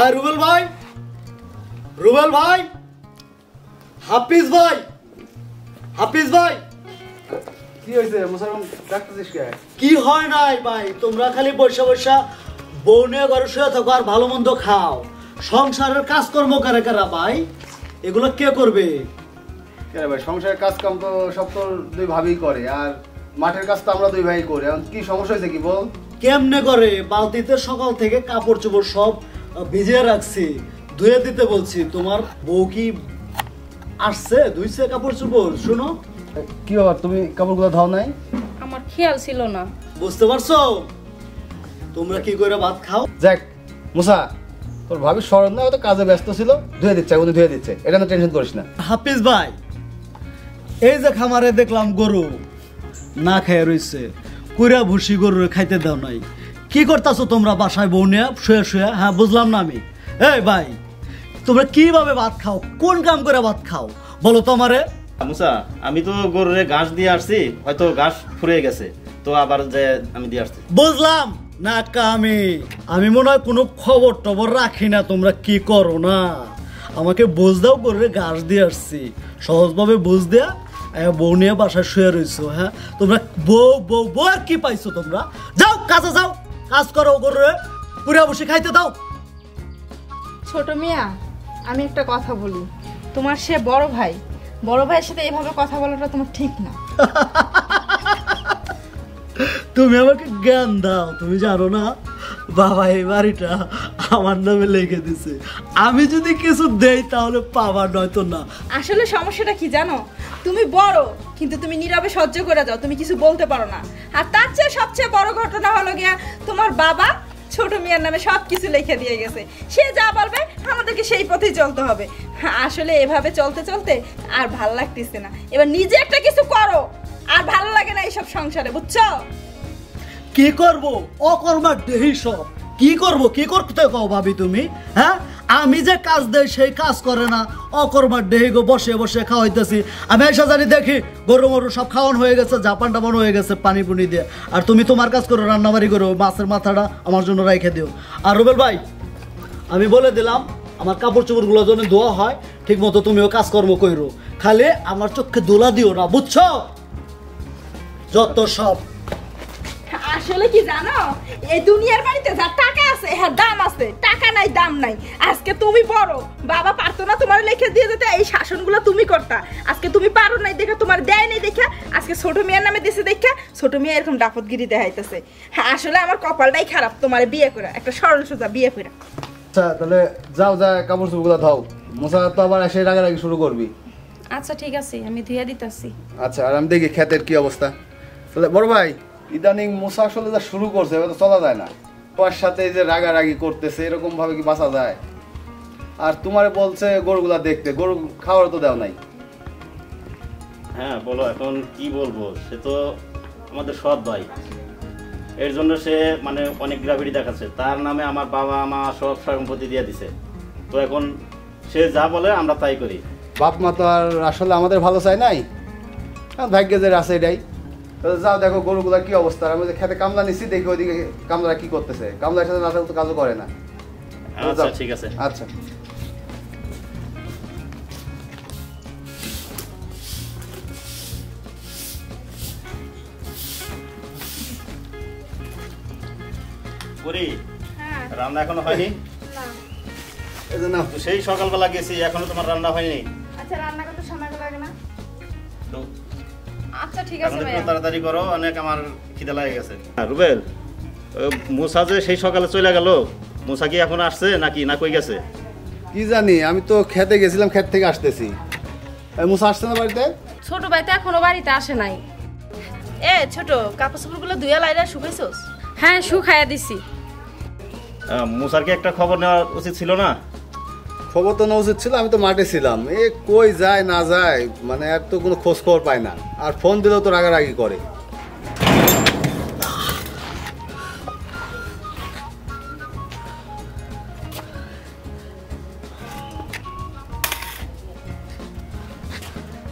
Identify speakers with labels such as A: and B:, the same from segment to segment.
A: আর রুবেল ভাই, রুবেল ভাই, হাফিজ ভাই, হাফিজ ভাই,
B: কি হয়েছে মুসলমান ডাকতেছিস কে?
A: কি হয় নাই ভাই, তোমরা খালি বসে বসে বউ নিয়ে ঘরে শুয়ে থাকো আর ভালো মন্দ খাও, সংসারের কাজকর্ম কারা কারা ভাই, এগুলো কে করবে?
B: কে ভাই, সংসারের কাজ কাম তো সব তো দুই ভাবি করে, আর মাঠের কাজ তো আমরা দুই ভাই করি। এখন কি সমস্যা হয়েছে কি বল?
A: কেমনে করে? বালতিতে সকাল থেকে কাপড় চোপড় সব ভিজিয়ে রাখছি, ধুয়ে দিতে বলছি। তোমার বউ কি আসছে ধুইছে কাপড় চোপড়? শুনো,
B: কি ব্যাপার, তুমি কাপড়গুলো ধাও নাই?
C: আমার খেয়াল ছিল না।
A: বুঝতে পারছো তোমরা কি করে ভাত খাও?
B: যাক মুসা, তোর ভাবি স্মরণ না, হয়তো কাজে ব্যস্ত ছিল, ধুয়ে দিচ্ছে, উনি ধুয়ে দিচ্ছে, এটা না টেনশন করিস না।
A: হাফিজ ভাই, এই যে খামারে দেখলাম গরু না খেয়ে রইছে, কুড়া ভুসি গরু খাইতে দাও নাই, কি করতেছো তোমরা বাসায় বউ নিয়ে শুয়ে শুয়ে? হ্যাঁ বুঝলাম না আমি। এই ভাই, তোমরা কিভাবে ভাত খাও, কোন কাম করে ভাত খাও বলো তো আমারে।
D: মুসা, আমি তো গরুরে ঘাস দিয়ে আসছি, হয়তো ঘাস ফুরিয়ে গেছে, তো আবার যে আমি দিয়ে আসছি।
A: বুঝলাম না আমি মনে হয় কোনো খবর টবর রাখি না, তোমরা কি করো না আমাকে বুঝ দাও, করে ঘাস দিয়ে আসছি, সহজভাবে বুঝ দেয়া বউ নিয়ে বাসায় শুয়ে রয়েছো। হ্যাঁ তোমরা বউ বউ বউ আর কি পাইছো? তোমরা যাও কাজে যাও, কাজ করো, করে পুরা বসে খাইতে দাও।
C: ছোট মিয়া, আমি একটা কথা বলি, তোমার সে বড় ভাই, বড় ভাইয়ের সাথে এইভাবে কথা বলাটা তোমার ঠিক না।
A: তুমি আমাকে জ্ঞান দাও, তুমি জানো না বাবা এই বাড়িটা আমার নামে লিখে দিছে, আমি যদি কিছু দেই তাহলে পাবা, নয়তো না।
C: আসলে সমস্যাটা কি জানো, তুমি বড় কিন্তু তুমি নীরবে সহ্য করে যাও, তুমি কিছু বলতে পারো না। আর তার চেয়ে সবচেয়ে বড় ঘটনা হলো গিয়া তোমার বাবা ছোট মিয়ার নামে সবকিছু লিখে দিয়ে গেছে, সে যা বলবে আমাদেরকে সেই পথেই চলতে হবে। আসলে এভাবে চলতে চলতে আর ভাল লাগতেছে না, এবার নিজে একটা কিছু করো, আর ভালো লাগে না এইসব সংসারে, বুঝছো?
A: কি করব? অকর্মার দেহি সব। কি করব? কি করতে কও ভাবি তুমি? হ্যাঁ আমি যে কাজ দেই সেই কাজ করে না, অকর্মার দেহি গো, বসে বসে খাওয়াইতেছি। আমি এসে জানি দেখি গরু মরু সব খাওয়ান হয়ে গেছে, জাপান টাপান হয়ে গেছে পানি পুনি দিয়ে, আর তুমি তোমার কাজ করো, রান্নাবাড়ি করো, মাছের মাথাটা আমার জন্য রেখে দিও। আর রুবেল ভাই, আমি বলে দিলাম আমার কাপড় চোপড়গুলো যেন ধোয়া হয় ঠিক মতো, তুমিও কাজকর্ম করো, খালি আমার চোখে দোলা দিও না, বুঝছো? যত সব।
C: আসলে কি জানো, এই দুনিয়ার বাড়িতে যার টাকা আছে হ্যাঁ দাম আছে, টাকা নাই দাম নাই। আজকে তুমি বড়, বাবা পারতো না তোমার লিখে দিয়ে যেতে, এই শাসনগুলো তুমি করতা, আজকে তুমি পারো নাই দেখে, তোমার দেয় নাই দেখে, আজকে ছোট মিয়ার নামে দিছে দেখে ছোট মিয়া এরকম ডাফতগিরি দেখাইতেছে। হ্যাঁ আসলে আমার কপালটাই খারাপ তোমার বিয়ে করে, একটা সরল সোজা বিয়ে করে।
B: আচ্ছা তাহলে যাও, যা কাপড় চোপড়গুলো ধাও, মুসা তো আবার এসে রাগারাগি শুরু করবি।
C: আচ্ছা ঠিক আছে, আমি ধুয়ে দিতেছি।
B: আচ্ছা, আর আমি দেখি ক্ষেতের কি অবস্থা। তাহলে বড় ভাই, ইদানিং মুসা আসলে যা শুরু করছে এবার তো চলা যায় না, তোমার সাথে যে রাগারাগি করতেছে, এরকম ভাবে কি বাঁচা যায়? আর তোমারে বলছে গরুগুলা দেখতে, গরু খাওয়ার তো দেও নাই।
D: হ্যাঁ বলো, এখন কি বলবো, সে তো আমাদের সৎ ভাই, এর জন্য সে মানে অনেক গ্রাভিটি দেখাচ্ছে, তার নামে আমার বাবা মা সব সম্পত্তি দিয়ে দিছে, তো এখন সে যা বলে আমরা তাই করি।
B: বাপ মা তো আর আসলে আমাদের ভালো চাই নাই, ভাগ্যে যে আছে এটাই। যাও দেখো গরুগুলার কি অবস্থা, আমি যে খেতে কামলা নিচ্ছি, দেখি ওইদিকে কামলা কি করতেছে, কামলার সাথে না থাকলে তো কাজও করে না।
D: আচ্ছা ঠিক আছে।
B: আচ্ছা
D: করি, রান্না এখনো হয়নি?
B: এই যে না,
D: সেই সকালবেলা গেছি, এখনো তোমার রান্না হয়নি?
C: আচ্ছা রান্না করতে সময় লাগে না?
D: তো
C: আচ্ছা ঠিক আছে ভাই,
D: তাড়াতাড়ি করো, অনেক আমার খিদে লাগে গেছে। রুবেল, মুসা যে সেই সকালে চলে গেল, মুসা কি এখন আসছে নাকি না কই গেছে?
B: কি জানি, আমি তো খেতে গেছিলাম, খেত থেকে আসতেছি। মুসা আসছে না বাড়িতে?
C: ছোট ভাই তো এখনো বাড়িতে আসে নাই। এ ছোট, কাপড় চোপড়গুলো ধুইয়া লাইরা শুকাইছস? হ্যাঁ শুকাইয়া দিছি।
D: মুসার কি একটা খবর নেওয়া উচিত ছিল না?
B: খবর তো নেওয়া উচিত ছিল, আমি তো মাঠে ছিলাম, এ কই যায় না যায়, মানে আর তো কোনো খোঁজ খবর পায় না, আর ফোন দিলেও তো রাগারাগি করে।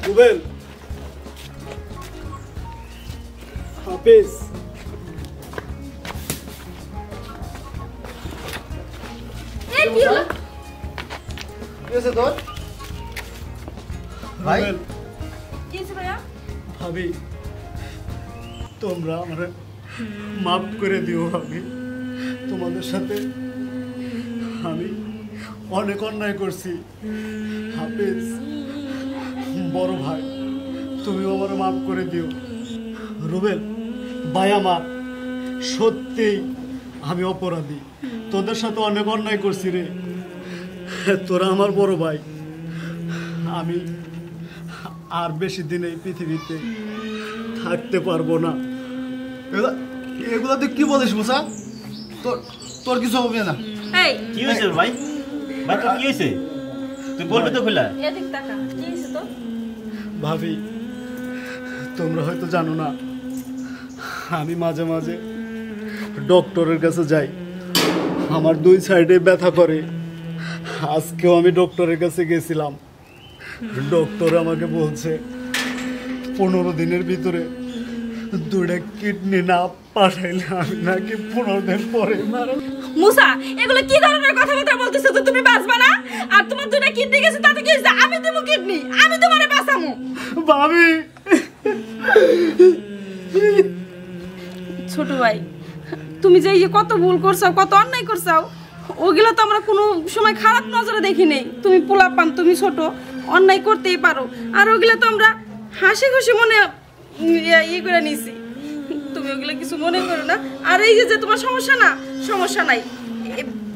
A: রুবেল, হাফিজ,
C: এ কি হলো?
B: হয়েছে তোর ভাই?
A: রুবেল,
C: কি হয়েছে ভাইয়া?
A: ভাবি তোমরা আমার মাফ করে দিও ভাবি। তোমাদের সাথে আমি অনেক অন্যায় করছি। হাফিজ, বড় ভাই, তুমি আমার মাফ করে দিও। রুবেল ভাই আমার, সত্যি আমি অপরাধী, তোদের সাথে অনেক অন্যায় করছি রে। তোরা আমার বড় ভাই। আমি আর বেশি দিন এই পৃথিবীতে থাকতে পারবো না।
B: এগুলা তুই কি বলিস মুসা? তোর তোর কিছু হবে না।
C: এই
D: কি হয়েছে ভাই? ভাই তোর কি হয়েছে? তুই বলবি তো খোলা।
C: এদিক তাকা, কি হয়েছে তো?
A: ভাবি, তোমরা হয়তো জানো না, আমি মাঝে মাঝে ডক্টরের কাছে যাই। আমার 2 সাইডে ব্যথা করে। আজকেও আমি ডক্টরের কাছে গেছিলাম। ডক্টর আমাকে বলছে 15 দিনের ভিতরে 2টা কিডনি না পাঠাইলে আমি নাকি 15 দিন পরে মারা।
C: মুসা, এগুলো কি ধরনের কথাবার্তা বলতেছো? তো তুমি বাঁচবা না? আর তোমার দুটো কিডনি গেছে, তাতে কি হয়েছে? আমি দেবো কিডনি, আমি তোমারে বাঁচামু।
A: ভাবি,
E: ছোট ভাই, তুমি যে এই যে কত ভুল করছো, কত অন্যায় করছো, ওগুলো তো আমরা কোনো সময় খারাপ নজরে দেখি নেই। তুমি পোলাপান, তুমি ছোট, অন্যায় করতেই পারো। আর ওগুলো তো আমরা হাসি খুশি মনে ইয়ে করে নিছি। তুমি ওগুলো কিছু মনে করো না। আর এই যে তোমার সমস্যা না, সমস্যা নাই।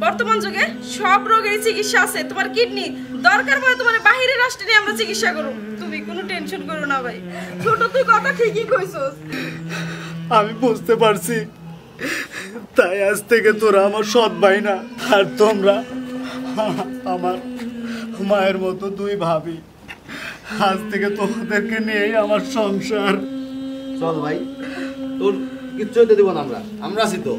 E: বর্তমান যুগে সব রোগের চিকিৎসা আছে। তোমার কিডনি দরকার পড়ে তোমার বাহিরের রাষ্ট্রে নিয়ে আমরা চিকিৎসা করব। তুমি কোনো টেনশন করো না ভাই। ছোট, তুই কথা ঠিকই কইছস।
A: আমি বুঝতে পারছি, তাই আজ থেকে তোরা আমার সৎ ভাই না, আর তোমরা আমার মায়ের মতো 2 ভাবি। আজ থেকে তোমাদেরকে নিয়েই আমার সংসার।
B: চল ভাই, তোর কিচ্ছু হতে দিব না আমরা, আমরা আছি তো।